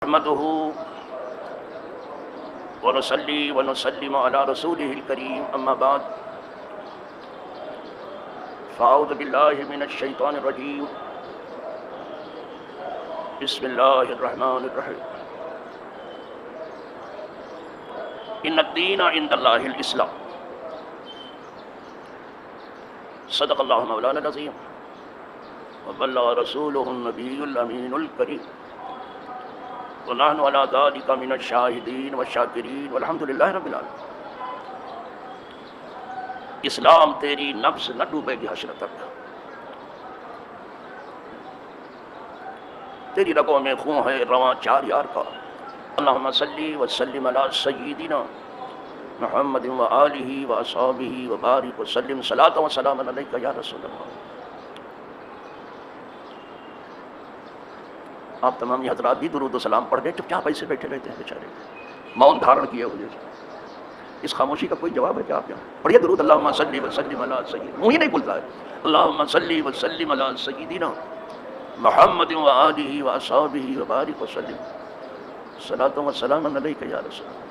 نحمده ونصلي ونسلم على رسوله الكريم أما بعد فأعوذ بالله من الشيطان الرجيم بسم الله الرحمن الرحيم إن الدين عند الله الإسلام صدق الله مولانا العظيم وبلغ رسوله النبي الأمين الكريم ونحن على ذلك من الشاهدين والشاكرين والحمد لله رب العالمين۔ اسلام تیری نفس نہ ڈوبے گی حشر تک، تیری رگوں میں خون ہے رواں چار یار کا۔ اللہم صلی وسلم علی سیدنا محمد وآلہ واصحابہ وبارک وسلم صلاۃ و سلام علیک یا رسول اللہ۔ آپ تمام حضرات بھی درود و سلام پڑھ گئے، چپ چاپ ایسے بیٹھے رہتے ہیں بیچارے، مون دھارن کیے ہوئے۔ اس خاموشی کا کوئی جواب ہے کیا؟ آپ یہاں پڑھیے درود، اللہم صلی وسلم علی سیدنا، منہ ہی نہیں کھلتا ہے، اللہم صلی وسلم علی سیدنا محمد وآلہ واصحابہ وبارک وسلم صلاۃ و سلام علیک یا رسول اللہ۔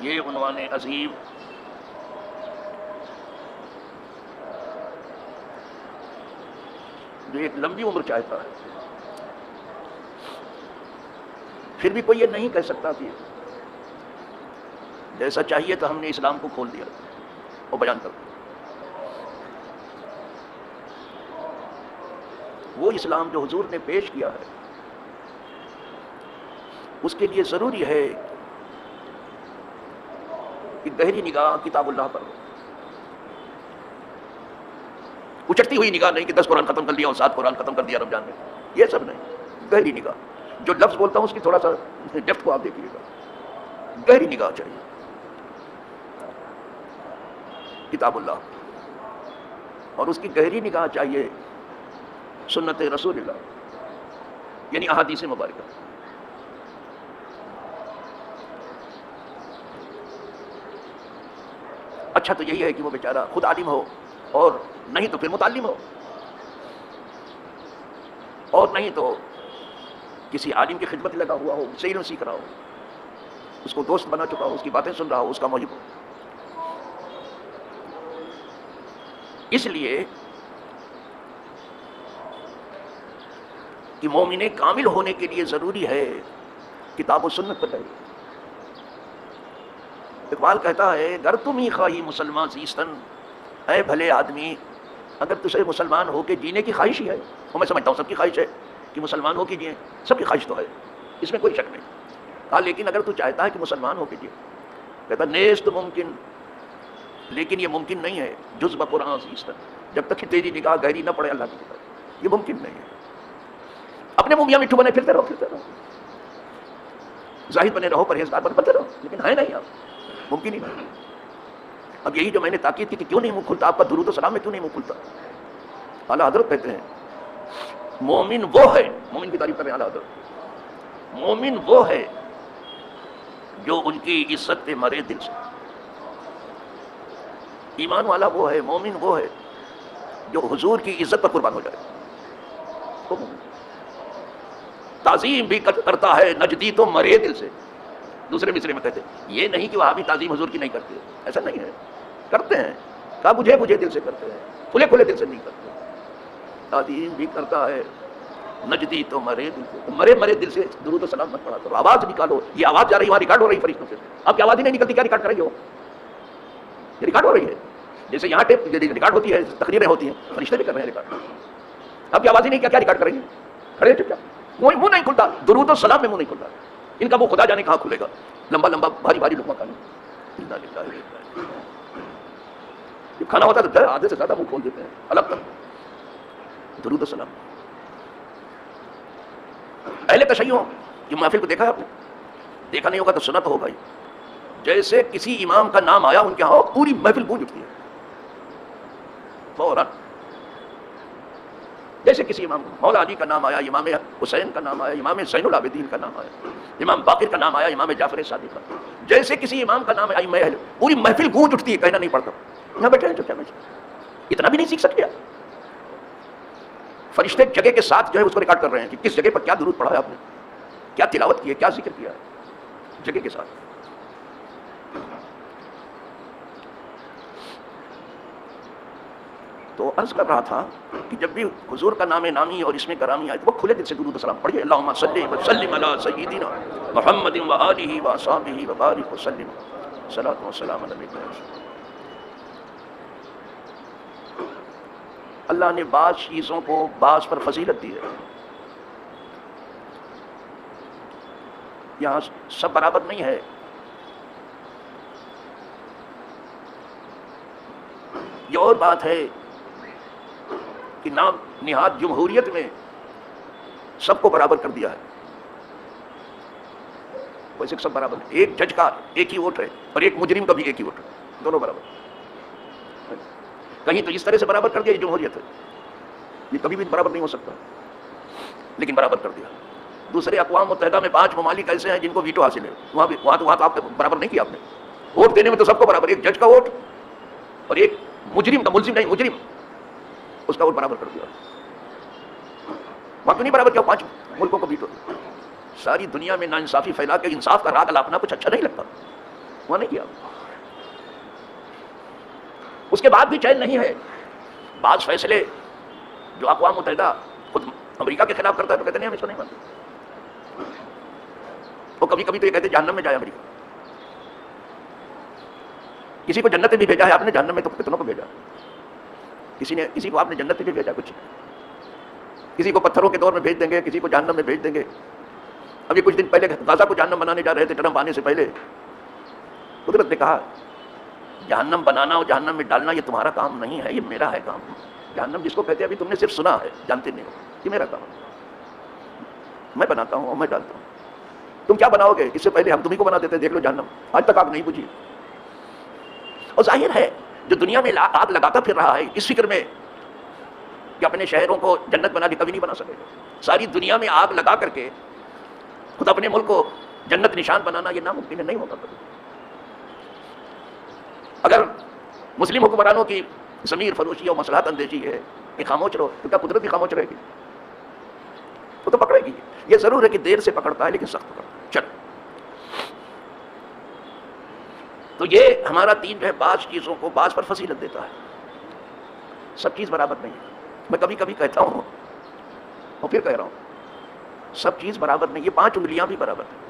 یہ عنوان عظیم جو ایک لمبی عمر چاہتا ہے، پھر بھی کوئی یہ نہیں کہہ سکتا کہ جیسا چاہیے تو ہم نے اسلام کو کھول دیا اور بیان کر دیا۔ وہ اسلام جو حضور نے پیش کیا ہے اس کے لیے ضروری ہے کہ گہری نگاہ کتاب اللہ پر ہو، اچٹتی ہوئی نگاہ نہیں کہ 10 قرآن ختم کر لیا اور 7 قرآن ختم کر دیا رمضان میں، یہ سب نہیں، گہری نگاہ۔ جو لفظ بولتا ہوں اس کی تھوڑا سا ڈیپتھ کو آپ دیکھیے گا، گہری نگاہ چاہیے کتاب اللہ، اور اس کی گہری نگاہ چاہیے سنت رسول اللہ یعنی احادیث مبارکہ۔ اچھا تو یہی ہے کہ وہ بیچارہ خود عالم ہو، اور نہیں تو پھر متعلم ہو، اور نہیں تو کسی عالم کی خدمت لگا ہوا ہو، سے علم سیکھ رہا ہو، اس کو دوست بنا چکا ہو، اس کی باتیں سن رہا ہو، اس کا محب ہو۔ اس لیے کہ مومن کامل ہونے کے لیے ضروری ہے کتاب و سنت پر رہے۔ اقبال کہتا ہے گر تم ہی خواہی مسلمان زیستن، اے بھلے آدمی اگر تجھے مسلمان ہو کے جینے کی خواہش ہی ہے، اور میں سمجھتا ہوں سب کی خواہش ہے کہ مسلمان ہو کے جئیں، سب کی خواہش تو ہے، اس میں کوئی شک نہیں، ہاں لیکن اگر تو چاہتا ہے کہ مسلمان ہو کے جئے، کہتا نیست ممکن، لیکن یہ ممکن نہیں ہے جز بقرآن زیستن، جب تک کہ تیری نگاہ گہری نہ پڑے اللہ کی کتاب، یہ ممکن نہیں ہے۔ اپنے منہ میاں مٹھو بنے پھرتے رہو، زاہد بنے رہو، پرہیزگار بنتے رہو، لیکن ہے نہیں آپ، ممکن ہی نہیں۔ اب یہی جو میں نے تاکید کی کہ کیوں نہیں منہ کھلتا آپ کا، درود و سلام میں کیوں نہیں منہ کھلتا؟ اعلیٰ حضرت کہتے ہیں مومن وہ ہے، مومن کی تعریف کر رہے ہیں اعلیٰ حضرت، مومن وہ ہے جو ان کی عزت پہ مرے دل سے۔ ایمان والا وہ ہے، مومن وہ ہے جو حضور کی عزت پر قربان ہو جائے، تو تعظیم بھی کرتا ہے نجدی تو مرے دل سے۔ دوسرے مصرے میں کہتے ہیں یہ نہیں کہ وہاں بھی تعظیم حضور کی نہیں کرتے، ایسا نہیں ہے، کرتے ہیں، کہا مجھے دل سے کرتے ہیں، کھلے کھلے دل سے نہیں کرتے، تعظیم بھی کرتا ہے نجدی تو مرے دل سے، مرے دل سے درود و سلام مت پڑھا کرو، آواز نکالو، یہ آواز جا رہی ہے وہاں ریکارڈ ہو رہی فرشتوں سے، آپ کی آواز ہی نہیں نکلتی، کیا ریکارڈ کر رہی ہو؟ یہ ریکارڈ ہو رہی ہے، جیسے یہاں ٹیپ ریکارڈ ہوتی ہے، تقریریں ہوتی ہیں، فرشتے بھی کر رہے ہیں ریکارڈ، آپ کی آواز ہی نہیں، کیا ریکارڈ کریں گے؟ کھڑے چپ چاپ، منہ نہیں کھلتا، درود و سلام میں منہ نہیں کھلتا، ان کا وہ خدا جانے کہاں کھلے گا، لمبا لمبا بھاری بھاری لقمہ کھانا، جب کھانا ہوتا ہے تو آدھے سے زیادہ منہ کھول دیتے ہیں، الگ تک درود و سلام۔ اہل تشیع کی محفل کو دیکھا ہے آپ نے؟ دیکھا نہیں ہوگا تو سنا تو ہوگا ہی، جیسے کسی امام کا نام آیا ان کے ہاں پوری محفل گونج اٹھتی ہے فوراً، جیسے کسی امام مولا علی کا نام آیا، امام حسین کا نام آیا، امام زین العابدین کا نام آیا، امام باقر کا نام آیا، امام جعفر صادق کا، جیسے کسی امام کا نام آیا پوری محفل گونج اٹھتی ہے، کہنا نہیں پڑتا، یہاں بیٹھے ہیں جو کیا اتنا بھی نہیں سیکھ سکتے آپ؟ فرشتے جگہ کے ساتھ جو ہے اس کو ریکارڈ کر رہے ہیں کہ کس جگہ پر کیا درود پڑھا ہے آپ نے، کیا تلاوت کی ہے، کیا ذکر کیا ہے، جگہ کے ساتھ. تو عرض کر رہا تھا کہ جب بھی حضور کا نام نامی اور اسم کرامی آئے تو وہ کھلے دل سے درود و سلام پڑھیے. اللہم صلی وسلم علی سیدنا محمد و آلہ و اصحابہ و بارک وسلم صلاۃ و سلام علیہ. اللہ نے بعض چیزوں کو بعض پر فضیلت دی ہے. یہاں سب برابر نہیں ہے. یہ اور بات ہے کہ نام نہاد جمہوریت میں سب کو برابر کر دیا ہے. ویسے سب برابر ہے. ایک جج کا ایک ہی ووٹ ہے اور ایک مجرم کا بھی ایک ہی ووٹ ہے، دونوں برابر. کہیں تو اس طرح سے برابر کر دیا یہ جمہوریت ہے، یہ کبھی بھی برابر نہیں ہو سکتا، لیکن برابر کر دیا. دوسرے اقوام متحدہ میں 5 ممالک ایسے ہیں جن کو ویٹو حاصل ہے، وہاں تو آپ برابر نہیں کیا آپ نے. ووٹ دینے میں تو سب کو برابر، ایک جج کا ووٹ اور ایک مجرم کا، ملزم نہیں مجرم، اس کا ووٹ برابر کر دیا. وہاں تو نہیں برابر کیا، 5 ملکوں کو ویٹو. ساری دنیا میں ناانصافی پھیلا کے انصاف کا راگ الاپنا کچھ اچھا نہیں لگتا، وہاں نہیں کیا. اس کے بعد بھی چین نہیں ہے. بعض فیصلے جو اقوام متحدہ خود امریکہ کے خلاف کرتا ہے تو کہتے نہیں ہم اس کو نہیں مانتے. وہ کبھی کبھی تو یہ کہتے جہنم میں جائے امریکہ. کسی کو جنت میں بھی بھیجا ہے آپ نے، جہنم میں تو کتنوں کو بھیجا. کسی کو آپ نے جنت میں بھی بھیجا کچھ. کسی کو پتھروں کے دور میں بھیج دیں گے، کسی کو جہنم میں بھیج دیں گے. ابھی کچھ دن پہلے غزہ کو جہنم بنانے جا رہے تھے ٹرمپ آنے سے پہلے. قدرت نے کہا جہنم بنانا اور جہنم میں ڈالنا یہ تمہارا کام نہیں ہے، یہ میرا ہے کام. جہنم جس کو کہتے ہیں ابھی تم نے صرف سنا ہے، جانتے نہیں ہو. یہ میرا کام ہے، میں بناتا ہوں اور میں ڈالتا ہوں. تم کیا بناؤ گے؟ اس سے پہلے ہم تمہیں کو بنا دیتے. دیکھ لو جہنم آج تک آگ نہیں بجھی. اور ظاہر ہے جو دنیا میں آگ لگاتا پھر رہا ہے اس فکر میں کہ اپنے شہروں کو جنت بنا کے کبھی نہیں بنا سکے گا. ساری دنیا میں آگ لگا کر کے خود اپنے ملک کو جنت نشان بنانا یہ ناممکن ہے، نہیں ہوگا کبھی. اگر مسلم حکمرانوں کی ضمیر فروشی اور مصلحت اندیشی ہے کہ خاموش رہو، تو کیا قدرت بھی خاموش رہے گی؟ وہ تو پکڑے گی. یہ ضرور ہے کہ دیر سے پکڑتا ہے لیکن سخت پکڑتا ہے. چلو، تو یہ ہمارا دین جو ہے بعض چیزوں کو بعض پر فضیلت دیتا ہے. سب چیز برابر نہیں ہے. میں کبھی کبھی کہتا ہوں اور پھر کہہ رہا ہوں سب چیز برابر نہیں. یہ 5 انگلیاں بھی برابر ہیں.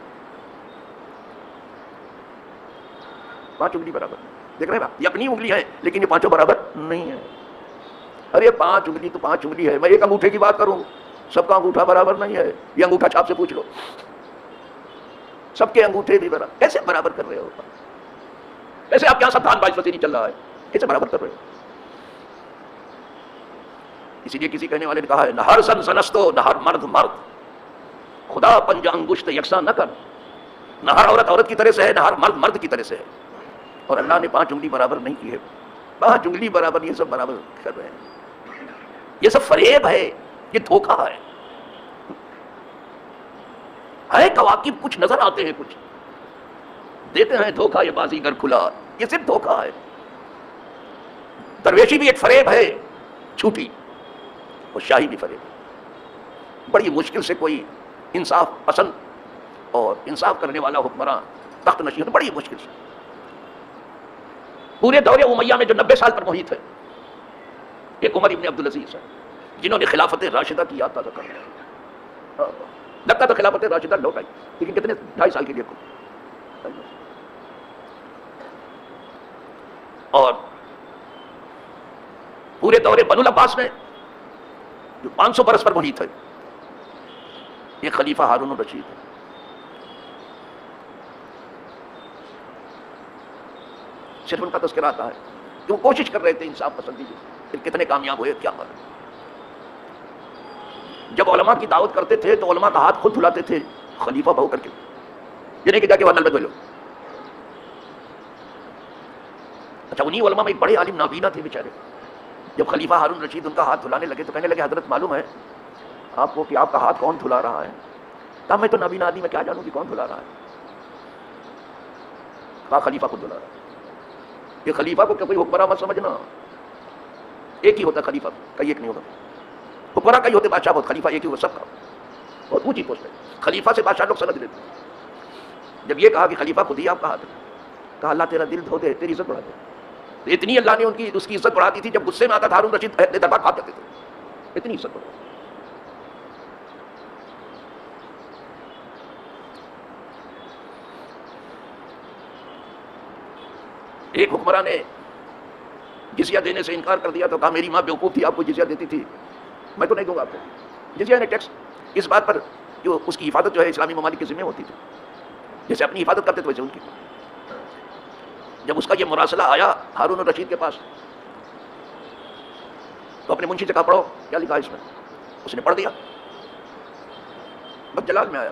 5 انگلی برابر نہیں. دیکھ رہے ہیں آپ، یہ اپنی انگلی ہے لیکن یہ 5 برابر نہیں ہے. ارے 5 انگلی تو 5 انگلی ہے. میں ایک انگوٹھے کی بات کروں، سب کا انگوٹھا برابر نہیں ہے. یہ انگوٹھا چھاپ سے پوچھ لو، سب کے انگوٹھے بھی برابر. کیسے برابر کر رہے ہو؟ کیسے آپ کے یہاں سب دھان 22 نہیں چل رہا ہے؟ کیسے برابر کر رہے ہو؟ اسی لیے کسی کہنے والے نے کہا ہے نہ ہر زن زنستو نہ ہر مرد مرد، خدا پنجہ انگشت یکساں نہ کر. نہ ہر عورت عورت کی طرح سے ہے، نہ ہر مرد مرد کی طرح سے ہے. اور اللہ نے 5 انگلی برابر نہیں کی ہے. 5 انگلی برابر، یہ سب برابر کر رہے ہیں. یہ سب فریب ہے، یہ دھوکہ ہے. کواکب کچھ نظر آتے ہیں، کچھ دیتے ہیں دھوکہ. یہ بازی گر کھلا، یہ صرف دھوکہ ہے. درویشی بھی ایک فریب ہے جھوٹی، اور شاہی بھی فریب ہے. بڑی مشکل سے کوئی انصاف پسند اور انصاف کرنے والا حکمراں تخت نشین ہوتا، بڑی مشکل سے. پورے دور امیہ میں جو 90 سال پر محیط ہے، ایک عمر ابن عبدالعزیز ہے جنہوں نے خلافت راشدہ کی یاد تازہ کر دی. لگتا تو خلافت راشدہ لوٹ آئی، لیکن کتنے 2.5 سال کے لیے. اور پورے دور بنو العباس میں جو 500 برس پر محیط ہے، یہ خلیفہ ہارون الرشید ہے. صرف ان کا تذکرہ آتا ہے کہ وہ کوشش کر رہے تھے انصاف پسندی کی. پھر کتنے کامیاب ہوئے کیا معلوم. جب علماء کی دعوت کرتے تھے تو علماء کا ہاتھ خود دھلاتے تھے خلیفہ بہو کر کے. یہ نہیں کہ جا کے وہاں نل میں دھو لو. اچھا، انہی علماء میں ایک بڑے عالم نابینا تھے بیچارے. جب خلیفہ ہارون رشید ان کا ہاتھ دھلانے لگے تو کہنے لگے حضرت معلوم ہے آپ کو کہ آپ کا ہاتھ کون دھلا رہا ہے؟ کہا میں تو نابینا آدمی میں کیا جانوں کہ کون دھلا رہا ہے. کہا خلیفہ خود دھلا رہا ہے. یہ خلیفہ کو کوئی حکمراں مت سمجھنا، ایک ہی ہوتا خلیفہ، کئی ایک نہیں ہوتا. حکمراں کئی ہوتے، بادشاہ بہت، خلیفہ ایک ہی، وہ سب کا بہت اونچی پوسٹ ہے. خلیفہ سے بادشاہ لوگ سمجھ لیتے. جب یہ کہا کہ خلیفہ خود ہی آپ کہا تھا، کہا اللہ تیرا دل دھو دے، تیری عزت بڑھا دے. تو اتنی اللہ نے اس کی عزت بڑھا دی تھی، جب غصے میں آتا تھا ہارون رشید اہل دربار کھا کرتے تھے، اتنی عزت بڑھا. ایک حکمراں نے جزیہ دینے سے انکار کر دیا تو کہا میری ماں بیوقوف تھی، آپ کو جزیہ دیتی تھی، میں تو نہیں دوں گا آپ کو. جزیہ نے ٹیکس، اس بات پر جو اس کی حفاظت جو ہے اسلامی ممالک کے ذمہ ہوتی تھی، جیسے اپنی حفاظت کرتے تھے ویسے ان کی. جب اس کا یہ مراسلہ آیا ہارون الرشید کے پاس تو اپنے منشی سے کہا پڑھو کیا لکھا ہے اس میں. اس نے پڑھ دیا، بس جلال میں آیا.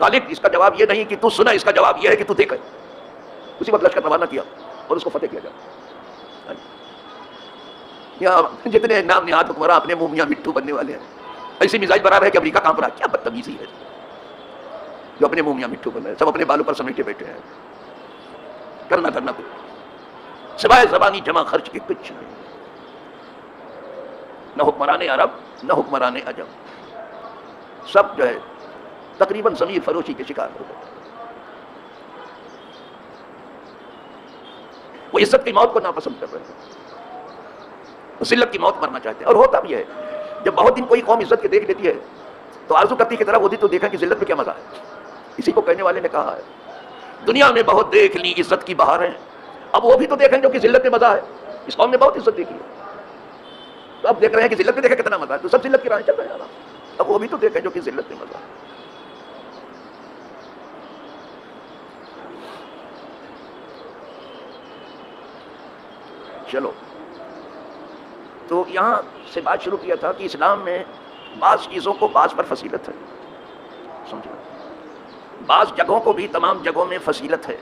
غالب اس کا جواب یہ نہیں کہ تو سنا، اس کا جواب یہ ہے کہ تو دیکھے. اسی وقت لشکر روانہ کیا اور اس کو فتح کیا جائے. یا جتنے نام نہاد حکمراں اپنے منہ میاں مٹھو بننے والے ہیں، ایسی مزاج بنا رہے کہ امریکہ کہاں پر آ، کیا بدتمیزی ہے جو اپنے منہ میاں مٹھو بن رہے ہیں. سب اپنے بالوں پر سمیٹے بیٹھے ہیں، کرنا کرنا کچھ سوائے زبانی جمع خرچ کے کچھ نہیں. نہ حکمران عرب نہ حکمران عجم، سب جو ہے تقریباً ضمیر فروشی کے شکار ہو گئے. وہ عزت کی موت کو ناپسند کر رہے ہیں، وہ ذلت کی موت مرنا چاہتے ہیں. اور ہوتا بھی ہے، جب بہت دن کوئی قوم عزت کے دیکھ لیتی ہے تو آرزو کرتی کی طرح وہ دن تو دیکھا کہ ذلت میں کیا مزہ ہے. اسی کو کہنے والے نے کہا ہے دنیا میں بہت دیکھ لی عزت کی بہاریں، اب وہ بھی تو دیکھیں جو کہ ذلت میں مزہ ہے. اس قوم نے بہت عزت دیکھی ہے تو اب دیکھ رہے ہیں کہ ذلت میں دیکھیں کتنا مزہ ہے. تو سب ذلت کی راہیں چل رہے ہیں، اب وہ بھی تو دیکھیں جو کہ ذلت میں مزہ ہے. چلو تو یہاں سے بات شروع کیا تھا کہ اسلام میں بعض چیزوں کو بعض پر فضیلت ہے، سمجھو. بعض جگہوں کو بھی تمام جگہوں میں فضیلت ہے،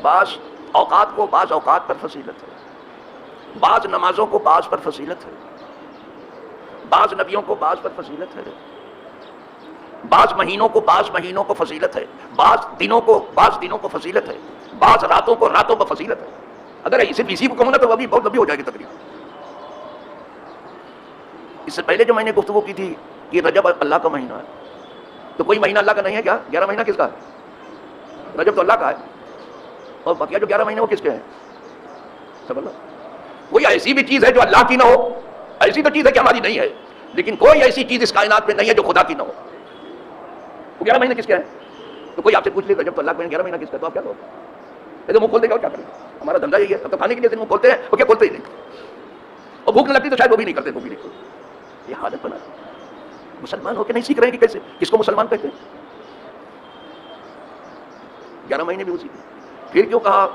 بعض اوقات کو بعض اوقات پر فضیلت ہے، بعض نمازوں کو بعض پر فضیلت ہے، بعض نبیوں کو بعض پر فضیلت ہے، بعض مہینوں کو بعض مہینوں کو فضیلت ہے، بعض دنوں کو بعض دنوں کو فضیلت ہے، بعض راتوں کو راتوں پر فضیلت ہے. اگر صرف اسی کو کہوں نا تو وہ بھی بہت لمبی ہو جائے گی تقریبا. اس سے پہلے جو میں نے گفتگو کی تھی کہ رجب اللہ کا مہینہ ہے، تو کوئی مہینہ اللہ کا نہیں ہے کیا؟ 11 مہینہ کس کا ہے؟ رجب تو اللہ کا ہے، اور بقیہ جو 11 مہینے وہ کس کے ہیں؟ سمجھ لو. کوئی ایسی بھی چیز ہے جو اللہ کی نہ ہو، ایسی تو چیز ہے کہ ہماری نہیں ہے، لیکن کوئی ایسی چیز اس کائنات میں نہیں ہے جو خدا کی نہ ہو. وہ 11 مہینے کس کے ہیں؟ تو کوئی آپ سے پوچھ لے رجب تو اللہ کا مہینہ 11 مہینہ کس کا ہے، تو آپ کیا کہو گے؟ یہ تو منہ کھول دے گا اور کیا کریں گے؟ ہمارا دھندا یہی ہے. اب تو کھانے کے لیے منہ کھولتے ہیں، وہ کیا کھولتے ہی نہیں، اور بھوک نہ لگتی تو شاید وہ بھی نہیں کرتے، وہ بھی نہیں کھولتے. یہ حالت بنا. مسلمان ہو کے نہیں سیکھ رہے ہیں کہ کیسے کس کو مسلمان کہتے ہیں. 11 مہینے بھی اسی. پھر کیوں کہا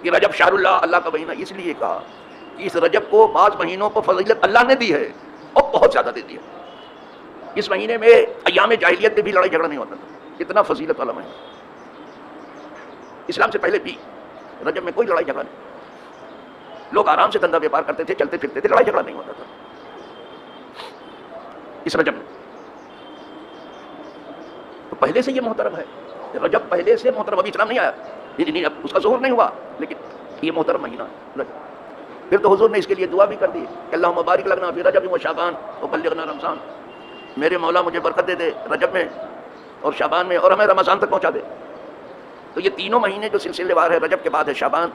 کہ رجب شہر اللہ، اللہ کا مہینہ؟ اس لیے کہا کہ اس رجب کو بعض مہینوں کو فضیلت اللہ نے دی ہے اور بہت زیادہ دے دی ہے. اس مہینے میں ایام جاہلیت میں بھی لڑائی جھگڑا نہیں ہوتا تھا، اتنا فضیلت والا مہینہ. اسلام سے پہلے بھی رجب میں کوئی لڑائی جھگڑا نہیں، لوگ آرام سے دھندا ویپار کرتے تھے، چلتے پھرتے تھے، لڑائی جھگڑا نہیں ہوتا تھا اس رجب میں. تو پہلے سے یہ محترم ہے، رجب پہلے سے محترم، ابھی اسلام نہیں آیا، نہیں اب اس کا ظہور نہیں ہوا، لیکن یہ محترم مہینہ رجب. پھر تو حضور نے اس کے لیے دعا بھی کر دی کہ اللہم بارک لنا فی رجب و شعبان وبلغنا رمضان. میرے مولا مجھے برکت دے دے رجب میں اور شعبان میں، اور ہمیں رمضان تک پہنچا دے. تو یہ تینوں مہینے جو سلسلے وار ہے، رجب کے بعد ہے شعبان،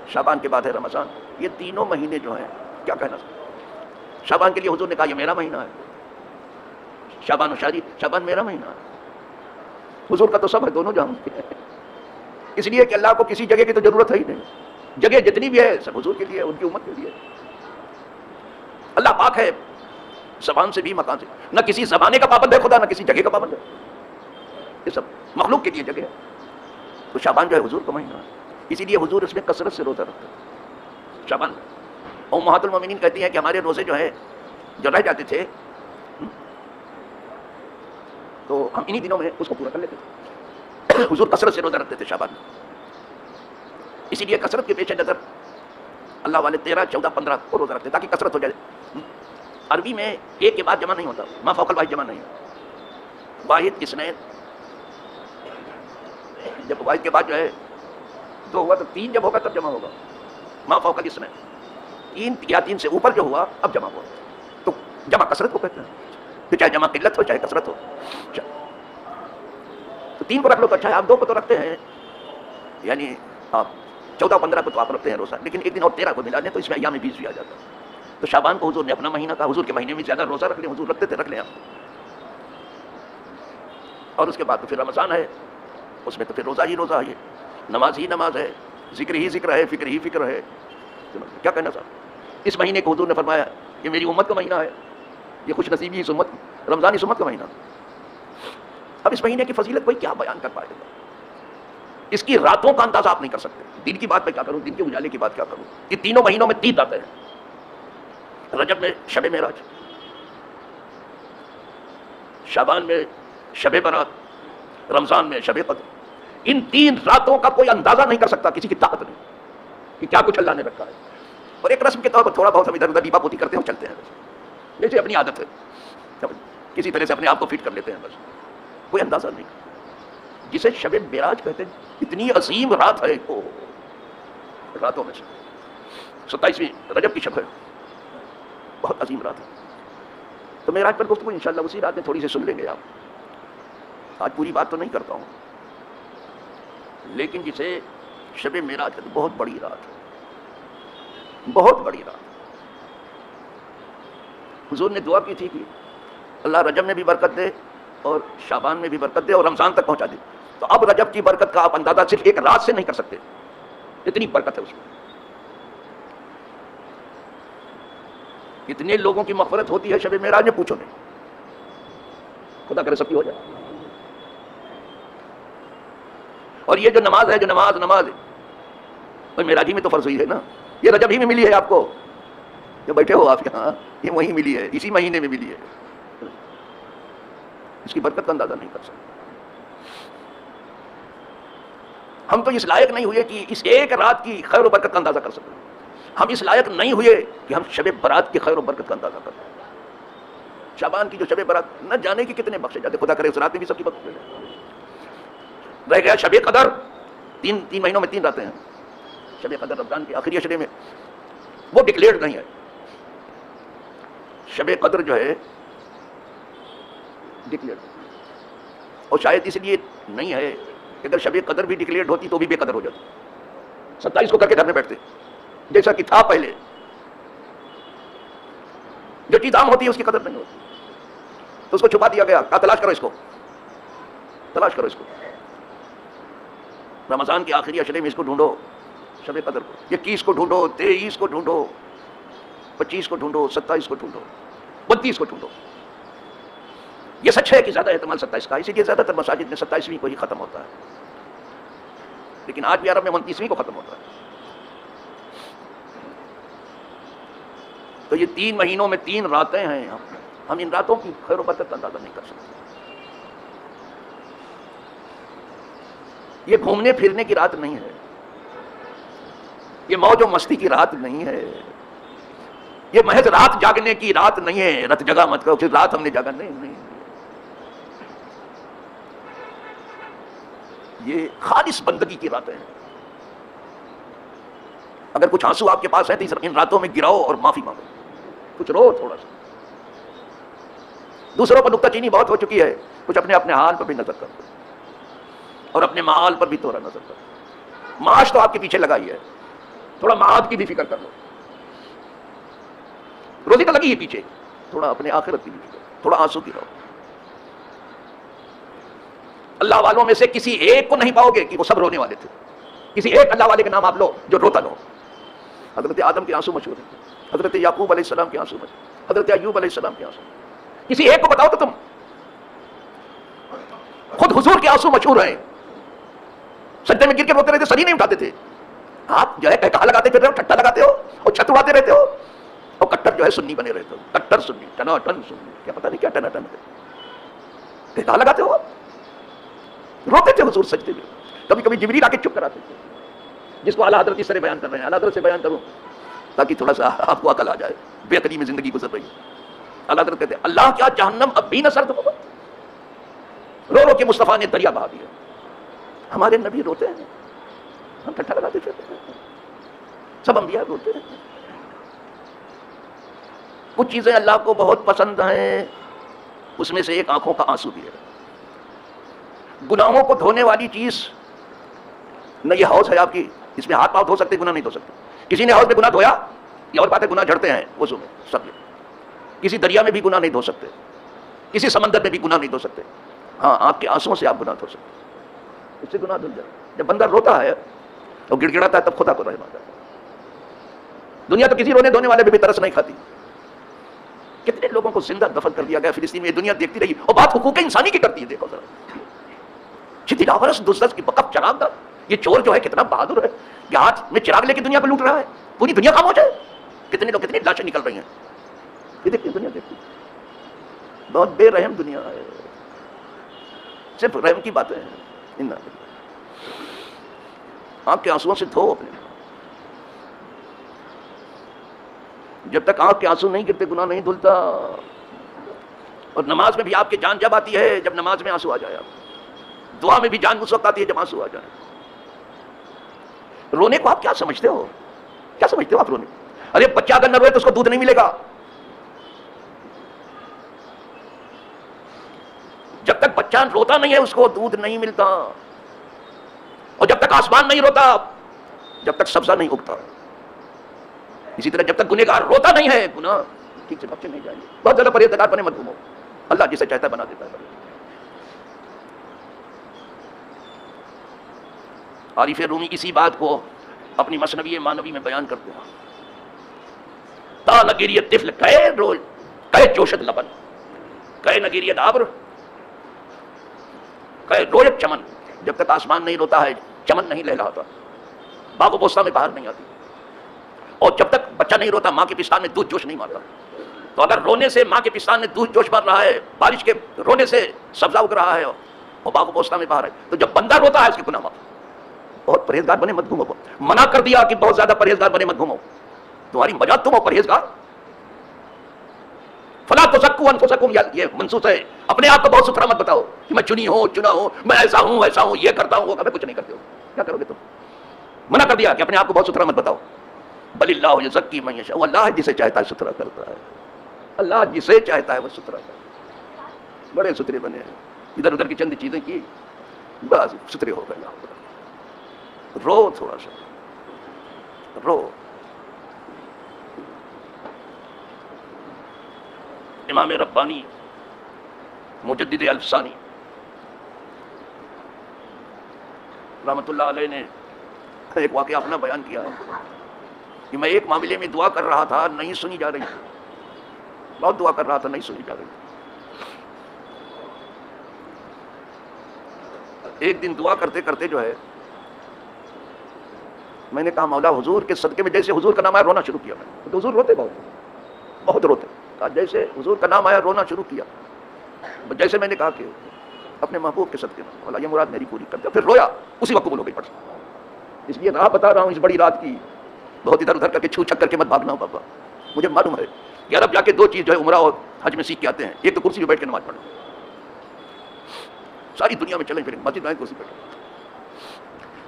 شعبان کے بعد ہے رمضان. یہ تینوں مہینے جو ہیں کیا کہنا. شعبان کے لیے حضور نے کہا یہ میرا مہینہ ہے، شعبان و شادی، شعبان میرا مہینہ ہے. حضور کا تو سب ہے، دونوں جہاں کے ہیں. اس لیے کہ اللہ کو کسی جگہ کی تو ضرورت ہے ہی نہیں، جگہ جتنی بھی ہے سب حضور کے لیے، ان کی امت کے لیے. اللہ پاک ہے زبان سے بھی مکان سے، نہ کسی زمانے کا پابند ہے خدا، نہ کسی جگہ کا پابند ہے. یہ سب مخلوق کے لیے جگہ ہے. تو شعبان جو ہے حضور کا مہینہ ہے، اسی لیے حضور اس میں کثرت سے روزہ رکھتے ہیں شعبان. امہات المومنین کہتی ہیں کہ ہمارے روزے جو ہے جو رہ جاتے تھے تو ہم انہی دنوں میں اس کو پورا کر لیتے تھے. حضور کثرت سے روزہ رکھتے تھے شعبان. اسی لیے کثرت کے پیش نظر اللہ والے 13، 14، 15 کو روزہ رکھتے تاکہ کثرت ہو جائے. عربی میں ایک کے بعد جمع نہیں ہوتا، ما فوق الواحد جمع نہیں ہوتا. واحد اثنین، جب واحد کے بعد جو ہے 2 ہوا تو 3 جب ہوگا تب جمع ہوگا. ما فوق الاثنین تین یا تین سے اوپر جو ہوا اب جمع ہوا، تو جمع کثرت کو کہتے ہیں، پھر چاہے جمع قلت ہو چاہے کثرت ہو. تو 3 کو رکھ لو تو اچھا ہے. آپ 2 کو تو رکھتے ہیں، یعنی آپ 14-15 کو تو آپ رکھتے ہیں روزہ، لیکن ایک دن اور 13 کو ملا دیں تو اس میں ایام بیس بھی آ جاتا ہے. تو شعبان کو حضور نے اپنا مہینہ کہا، حضور کے مہینے میں زیادہ روزہ رکھ لیں، حضور رکھتے تھے، رکھ لیں آپ. اور اس کے بعد تو پھر رمضان ہے، اس میں تو پھر روزہ ہی روزہ ہے، نماز ہی نماز ہے، ذکر ہی ذکر ہے، فکر ہی فکر ہے. کیا کہنا صاحب، اس مہینے کو حضور نے فرمایا یہ میری امت کا مہینہ ہے، یہ خوش نصیبی اس امت، رمضان اس امت کا مہینہ. اب اس مہینے کی فضیلت کوئی کیا بیان کر پائے گا؟ اس کی راتوں کا اندازہ آپ نہیں کر سکتے. دن کی بات میں کیا کروں، دن کے اجالے کی بات کیا کروں. یہ تینوں مہینوں میں 3 راتیں ہیں. رجب میں شب معراج، شعبان میں شب برات، رمضان میں شب قدر. ان 3 راتوں کا کوئی اندازہ نہیں کر سکتا، کسی کی طاقت نہیں کہ کیا کچھ اللہ نے رکھا ہے. اور ایک رسم کے طور پر تھوڑا بہت ہم ادھر ادھر دیپا پوتی کرتے ہیں اور چلتے ہیں، جیسے اپنی عادت ہے، کسی طرح سے اپنے آپ کو فٹ کر لیتے ہیں، بس کوئی اندازہ نہیں. جسے شب معراج کہتے ہیں، اتنی عظیم رات ہے، راتوں میں سے 27ویں رجب کی شب ہے، بہت عظیم رات ہے. تو معراج پر گفتگو انشاءاللہ اسی رات میں تھوڑی سی سن لیں گے آپ. آج پوری بات تو نہیں کرتا ہوں، لیکن جسے شب معراج ہے تو بہت بڑی رات ہے، بہت بڑی رات. حضور نے دعا کی تھی کہ اللہ رجب میں بھی برکت دے اور شعبان میں بھی برکت دے اور رمضان تک پہنچا دے. تو اب رجب کی برکت کا آپ اندازہ صرف ایک رات سے نہیں کر سکتے، اتنی برکت ہے اس میں. اتنے لوگوں کی مغفرت ہوتی ہے شب معراج میں، پوچھو نہیں. خدا کرے سب کی ہو جائے. اور یہ جو نماز ہے، جو نماز ہے، اور معراج ہی میں تو فرض ہوئی ہے نا، یہ رجب ہی میں ملی ہے آپ کو، جو بیٹھے ہو آپ یہاں، یہ وہیں ملی ہے، اسی مہینے میں ملی ہے. اس کی برکت کا اندازہ نہیں کر سکتے. ہم تو اس لائق نہیں ہوئے کہ اس ایک رات کی خیر و برکت کا اندازہ کر سکیں. ہم اس لائق نہیں ہوئے کہ ہم شب برات کی خیر و برکت کا اندازہ کر سکیں. شعبان کی جو شب برات نہ جانے کی کتنے بخشے جاتے، خدا کرے اس رات میں بھی سب کی بخش دے. رہ گیا شب قدر، 3 مہینوں میں 3 راتیں ہیں. شب قدر رمضان کی آخری عشرے میں، وہ ڈکلیئرڈ نہیں ہے. شب قدر جو ہے ڈکلیئرڈ، اور شاید اس لیے نہیں ہے کہ اگر شب قدر بھی ڈکلیئرڈ ہوتی تو بھی بے قدر ہو جاتی. 27 کو کر کے گھر میں بیٹھتے جیسا کہ تھا پہلے. جو چیز عام ہوتی ہے اس کی قدر نہیں ہوتی، تو اس کو چھپا دیا گیا. کہا تلاش کرو اس کو، تلاش کرو اس کو. رمضان کے آخری عشرے میں اس کو ڈھونڈو، شب قدر کو. 21 کو ڈھونڈو، 23 کو ڈھونڈو، 25 کو ڈھونڈو، 27 کو ڈھونڈو، 32 کو ڈھونڈو. یہ سچ ہے کہ زیادہ احتمال 27 کا، اسی لیے زیادہ تر مساجد میں 27ویں کو ہی ختم ہوتا ہے، لیکن آج بھی عرب میں 29ویں کو ختم ہوتا ہے. تو یہ 3 مہینوں میں 3 راتیں ہیں. ہم ان راتوں کی خیر و برکت کا اندازہ نہیں کر سکتے. یہ گھومنے پھرنے کی رات نہیں ہے، یہ موج و مستی کی رات نہیں ہے، یہ محض رات جاگنے کی رات نہیں ہے. رات جگہ مت کرو کہ رات ہم نے جاگا، نہیں. یہ خالص بندگی کی راتیں ہیں. اگر کچھ آنسو آپ کے پاس ہے تو ان راتوں میں گراؤ اور معافی مانگو، کچھ رو تھوڑا سا. دوسروں پر نکتہ چینی بہت ہو چکی ہے، کچھ اپنے حال پر بھی نظر کرو اور اپنے معال پر بھی تھوڑا نظر کرو. معاش تو آپ کے پیچھے لگائی ہے، تھوڑا معاد کی بھی فکر کر لو. روزی تو لگی ہے پیچھے، تھوڑا اپنے آخرت کی بھی فکر، تھوڑا آنسو کی رہو. اللہ والوں میں سے کسی ایک کو نہیں پاؤ گے کہ وہ سب رونے والے تھے. کسی ایک اللہ والے کے نام آپ لو جو روتا نہ ہو. حضرت آدم کے آنسو مشہور ہیں، حضرت یعقوب علیہ السلام کے آنسو مشہور، حضرت ایوب علیہ السلام کے آنسو. کسی ایک کو بتاؤ تو تم. خود حضور کے آنسو مشہور ہیں، سجدے میں گر کے روتے رہتے، سر ہی نہیں اٹھاتے تھے. آپ جو ہے کہا لگاتے پھر رہے ہو، ٹھٹا لگاتے ہو اور چھت اڑاتے رہتے ہو، اور کٹر جو ہے سنی بنے رہتے ہو. کٹر سنی، ٹنا ٹن سنی، کیا پتہ نہیں کیا ٹنا ٹن کہا لگاتے ہو. روتے تھے حضور سجدے میں. کبھی کبھی جبریل آ کے چپ کراتے تھے، جس کو اعلیٰ حضرت اس طرح بیان کر رہے ہیں. اعلیٰ حضرت سے بیان کروں تاکہ تھوڑا سا آپ کو عقل آ جائے. بے عقلی میں زندگی گزر رہی ہے. اعلیٰ حضرت کہتے ہیں اللہ کیا جہنم اب بھی نہ سرد ہوگا. رو رو کے مصطفیٰ نے دریا بہا دیا. ہمارے نبی روتے ہیں، ہم ٹھٹا لگاتے پھرتے ہیں. سب انبیاء روتے ہیں. کچھ چیزیں اللہ کو بہت پسند ہیں، اس میں سے ایک آنکھوں کا آنسو بھی ہے۔ گناہوں کو دھونے والی چیز نہ یہ حوض ہے آپ کی، اس میں ہاتھ پاؤں دھو سکتے، گناہ نہیں دھو سکتے۔ کسی نے حوض میں گناہ دھویا، یہ اور بات ہے، گناہ جھڑتے ہیں وضو میں سب میں۔ کسی دریا میں بھی گناہ نہیں دھو سکتے، کسی سمندر میں بھی گناہ نہیں دھو سکتے۔ ہاں، آنکھ کے آنسوؤں سے آپ گناہ دھو سکتے، اس سے گناہ دھل جائے۔ جب بندہ روتا ہے اور گڑ گڑاتا ہے تب خدا کو رحم آتا ہے۔ دنیا تو کسی رونے دھونے والے بھی ترس نہیں کھاتی۔ کتنے لوگوں کو زندہ دفن کر دیا گیا فلسطین میں، دنیا دیکھتی رہی، اور بات حقوق انسانی کی کرتی ہے۔ دیکھو ذرا، دلاورس دزدس کی بقب چراغ دا، یہ چور جو ہے کتنا بہادر ہے، یہ ہاتھ میں چراغ لے کے دنیا کو لوٹ رہا ہے، پوری دنیا خاموش ہے۔ کتنے لوگ، کتنی لاشیں نکل رہی ہیں، یہ دیکھتی دنیا دیکھتی، بہت بے رحم دنیا ہے، صرف رحم کی باتیں ہیں۔ آنکھ کے آنسوؤں سے دھو اپنے، جب تک آنکھ کے آنسو نہیں گرتے گناہ نہیں دھلتا۔ اور نماز میں بھی آپ کی جان جب آتی ہے جب نماز میں آنسو آ جائے، آپ دعا میں بھی جان اس وقت آتی ہے جب آنسو آ جائے۔ رونے کو آپ کیا سمجھتے ہو؟ کیا سمجھتے ہو آپ رونے؟ ارے بچہ اگر نہ روئے تو اس کو دودھ نہیں ملے گا۔ جب تک بچہ روتا نہیں ہے اس کو دودھ نہیں ملتا، اور جب تک آسمان نہیں روتا، جب تک سبزہ نہیں اگتا۔ اسی طرح جب تک گنہگار روتا نہیں ہے، گناہ ٹھیک سے بخشے نہیں جائیں گے۔ بہت زیادہ پرہیزگار بنے مت گھومو، اللہ جسے چاہتا ہے بنا دیتا ہے۔ عارف رومی اسی بات کو اپنی مثنوی مانوی میں بیان کرتے ہیں۔ تا نگیریت طفل کہے روز کہے جوشت لبن، کہے نگیریت آبر کہے رویت چمن۔ جب تک آسمان نہیں روتا ہے چمن نہیں لہلاتا، باغ و بوستان میں باہر نہیں آتی، اور جب تک بچہ نہیں روتا ماں کے پستان میں دودھ جوش نہیں مارتا۔ تو اگر رونے سے ماں کے پستان میں دودھ جوش مار رہا ہے، بارش کے رونے سے سبزہ اگ رہا ہے اور باغ و بوستان میں باہر ہے، تو جب بندہ روتا ہے اس کے گناہ معاف۔ بہت پرہیزگار بنے مت گھومو، منع کر دیا کہ بہت زیادہ پرہیزگار بنے مت گھومو، تمہاری مجال تم ہو پرہیزگار۔ فلا تزکوا انفسکم، یہ منصوص ہے، اپنے آپ کو بہت ستھرا مت بتاؤ کہ میں چنی ہوں چنا ہوں، میں ایسا ہوں ایسا ہوں، یہ کرتا ہوں وہ، کبھی کچھ نہیں کرتے ہو، کیا کرو گے تم؟ منع کر دیا کہ اپنے آپ کو بہت ستھرا مت بتاؤ۔ بل اللہ یزکی من یشاء، اللہ جسے چاہتا ہے ستھرا کرتا ہے، اللہ جسے چاہتا ہے وہ ستھرا کرتا ہے۔ بڑے ستھرے بنے ہیں، ادھر ادھر کی چند چیزیں کی بس ستھرے ہو گئے۔ رو تھوڑا سا رو۔ امام ربانی مجدد الفسانی رحمۃ اللہ علیہ نے ایک واقعہ اپنا بیان کیا ہے کہ میں ایک معاملے میں دعا کر رہا تھا، نہیں سنی جا رہی، بہت دعا کر رہا تھا، نہیں سنی جا رہی۔ ایک دن دعا کرتے کرتے جو ہے میں نے کہا مولا حضور کے صدقے میں، جیسے حضور کا نام آیا رونا شروع کیا میں، تو حضور روتے بہت روتے، کہا جیسے حضور کا نام آیا رونا شروع کیا، جیسے میں نے کہا کہ اپنے محبوب کے صدقے میں مولا یہ مراد میری پوری کر دیا، پھر رویا، اسی وقت قبول ہو گئی پڑھ۔ اس لیے راہ بتا رہا ہوں اس بڑی رات کی، بہت ادھر ادھر کر کے چھو چھک کر کے مت بھاگنا ہو بابا۔ مجھے معلوم ہے کہ عرب جا کے دو چیز جو ہے عمرہ اور حج میں سیکھ کے آتے ہیں، ایک تو کرسی پہ بیٹھ کے نماز پڑھنا، ساری دنیا میں چلیں پھریں مسجد میں کرسی پہ،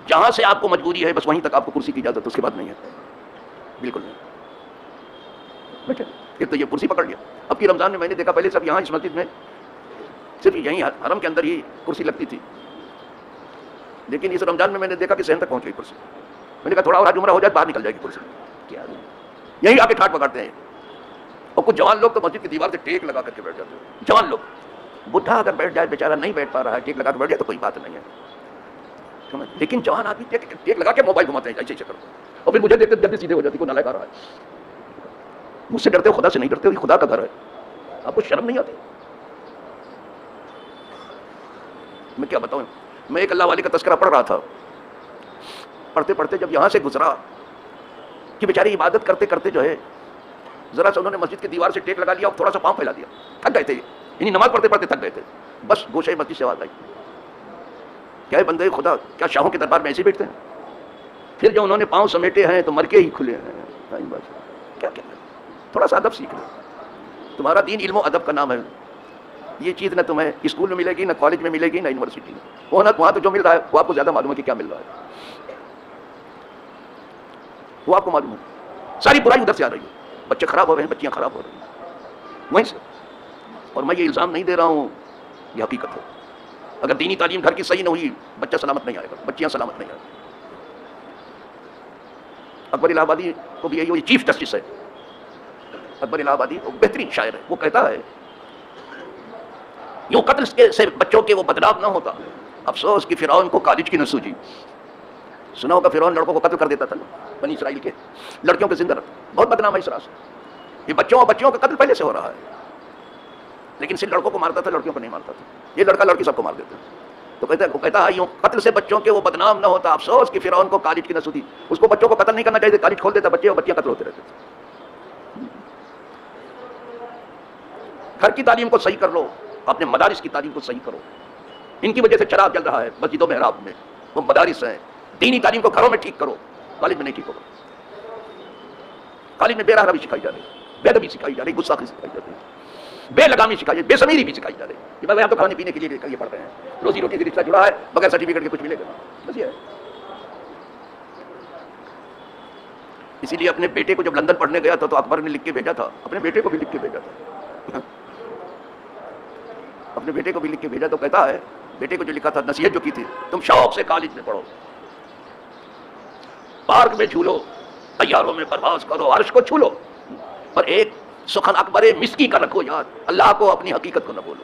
جہاں سے آپ کو مجبوری ہے بس وہیں تک آپ کو کرسی کی اجازت، اس کے بعد نہیں ہے، بالکل نہیں۔ بیٹھے پھر تو یہ کرسی پکڑ لیا۔ اب کی رمضان میں میں نے دیکھا پہلے سب یہاں اس مسجد میں صرف یہیں حرم کے اندر ہی کرسی لگتی تھی، لیکن اس رمضان میں میں نے دیکھا کہ صحن تک پہنچ گئی کرسی۔ میں نے کہا تھوڑا اور آج عمرہ ہو جائے باہر نکل جائے گی کرسی، کیا یہیں آ کے ٹھاٹ پکڑتے ہیں۔ اور کچھ جوان لوگ تو مسجد کی دیوار سے ٹیک لگا کر کے بیٹھ جاتے ہیں، جوان لوگ۔ بڈھا اگر بیٹھ جائے بیچارہ نہیں بیٹھ پا رہا ہے، ٹیک لگا کے بیٹھ جائے تو کوئی بات نہیں ہے، لیکن جوان آدمی ٹیک لگا کے موبائل گھماتے ہیں ایسے ایسے کرتے، اور پھر مجھے دیکھتے جلدی سیدھے ہو جاتی، کوئی نالائق آ رہا ہے۔ مجھ سے ڈرتے ہو، خدا سے نہیں ڈرتے ہو، یہ خدا کا گھر ہے، آپ کو شرم نہیں آتی؟ میں کیا بتاؤں، میں ایک اللہ والے کا تذکرہ پڑھ رہا تھا، پڑھتے پڑھتے جب یہاں سے گزرا کہ بیچارے عبادت کرتے کرتے جو ہے ذرا سا انہوں نے مسجد کی دیوار سے ٹیک لگا لیا اور تھوڑا سا پاؤں پھیلا دیا، تھک گئے تھے، یعنی نماز پڑھتے پڑھتے تھک گئے تھے، بس گوشے مسجد سے آواز آئی، کیا ہے بندے خدا، کیا شاہوں کے دربار میں ایسے بیٹھتے ہیں؟ پھر جو انہوں نے پاؤں سمیٹے ہیں تو مرکے ہی کھلے ہیں، بس کیا کہنا، تھوڑا سا ادب سیکھ لو، تمہارا دین علم و ادب کا نام ہے، یہ چیز نہ تمہیں اسکول میں ملے گی، نہ کالج میں ملے گی، نہ یونیورسٹی میں، وہاں تو جو مل رہا ہے وہ آپ کو زیادہ معلوم ہے کہ کیا مل رہا ہے، وہ آپ کو معلوم ہے، ساری برائی ادھر سے آ رہی ہے، بچے خراب ہو رہے ہیں، بچیاں خراب ہو رہی ہیں، وہیں سے. اور میں یہ الزام نہیں دے رہا ہوں، یہ حقیقت ہے. اگر دینی تعلیم گھر کی صحیح نہ ہوئی، بچہ سلامت نہیں آئے گا، بچیاں سلامت نہیں آئے گا. اکبر الہ آبادی کو بھی یہی چیف جسٹس ہے. اکبر الہ آبادی وہ بہترین شاعر ہے. وہ کہتا ہے یوں قتل سے بچوں کے وہ بدنام نہ ہوتا، افسوس کہ فرعون کو کالج کی نہ سوجی. سنا ہوگا فرعون لڑکوں کو قتل کر دیتا تھا نا، بنی اسرائیل کے لڑکیوں کے زندہ رکھتا. بہت بدنام ہے اس طرح سے. یہ بچوں کا قتل پہلے سے ہو رہا ہے، لیکن صرف لڑکوں کو مارتا تھا، لڑکیوں کو نہیں مارتا تھا. یہ لڑکا لڑکی سب کو مار دیتا. تو کہتا ہے یوں قتل سے بچوں کے وہ بدنام نہ ہوتا، افسوس کہ فرعون کو کالج کی نہ سوتی. اس کو بچوں کو قتل نہیں کرنا چاہیے، کالج کھول دیتا بچے، اور بچیاں قتل ہوتے رہتے تھے. گھر کی تعلیم کو صحیح کر لو، اپنے مدارس کی تعلیم کو صحیح کرو. ان کی وجہ سے چراغ جل رہا ہے مسجدوں میں، محراب میں. وہ مدارس ہیں. دینی تعلیم کو گھروں میں ٹھیک کرو، کالج میں نہیں ٹھیک ہوگا. کالج میں بے راہ روی سکھائی جا رہی ہے، بے ادبی سکھائی جا رہی ہے، گستاخی سکھائی جا رہی ہے، بے لگامی سکھائی جا رہی ہے، بے ضمیری بھی سکھائی جا رہی ہے. کہ بھائی تو کھانے پینے کے لیے یہ پڑھ رہے ہیں، روزی روٹی سے رشتہ جڑا ہے، بغیر سرٹیفکیٹ کے کچھ ملے گا، بس یہ ہے. اسی لیے اپنے بیٹے کو جب لندن پڑھنے گیا تھا تو اکبر نے لکھ کے بھیجا تھا، اپنے بیٹے کو بھی لکھ کے بھیجا تھا. اپنے بیٹے کو بھی لکھ کے بھیجا. تو کہتا ہے بیٹے کو جو لکھا تھا، نصیحت جو کی تھی، تم شوق سے کالج میں پڑھو، پارک میں جھولو، طیاروں میں پرواز کرو، عرش کو چھو لو، پر ایک سخن اکبر مسکی کا رکھو یاد، اللہ کو اپنی حقیقت کو نہ بولو.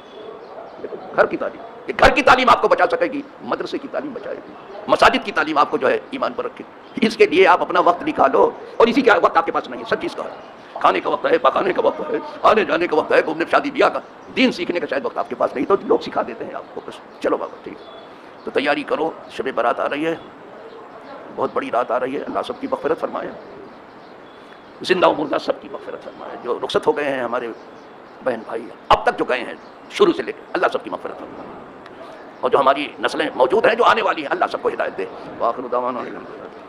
گھر کی تعلیم، کہ گھر کی تعلیم آپ کو بچا سکے گی، مدرسے کی تعلیم بچائے گی، مساجد کی تعلیم آپ کو جو ہے ایمان پر رکھے. اس کے لیے آپ اپنا وقت نکالو. اور اسی کا وقت آپ کے پاس نہیں ہے. سب چیز کا ہے، کھانے کا وقت ہے، پکانے کا وقت ہے، آنے جانے کا وقت ہے، گھومنے شادی بیاہ کا. دین سیکھنے کا شاید وقت آپ کے پاس نہیں، تو لوگ سکھا دیتے ہیں آپ کو. بس چلو بابا ٹھیک. تو تیاری کرو، شب برات آ رہی ہے، بہت بڑی رات آ رہی ہے. اللہ سب کی مغفرت فرمائے، زندہ و مردہ سب کی مغفرت فرمائے. جو رخصت ہو گئے ہیں ہمارے بہن بھائی، اب تک جو گئے ہیں شروع سے لے کے، اللہ سب کی مغفرت فرمائے. اور جو ہماری نسلیں موجود ہیں، جو آنے والی ہیں، اللہ سب کو ہدایت دے. وآخر دعوانا الحمدللہ.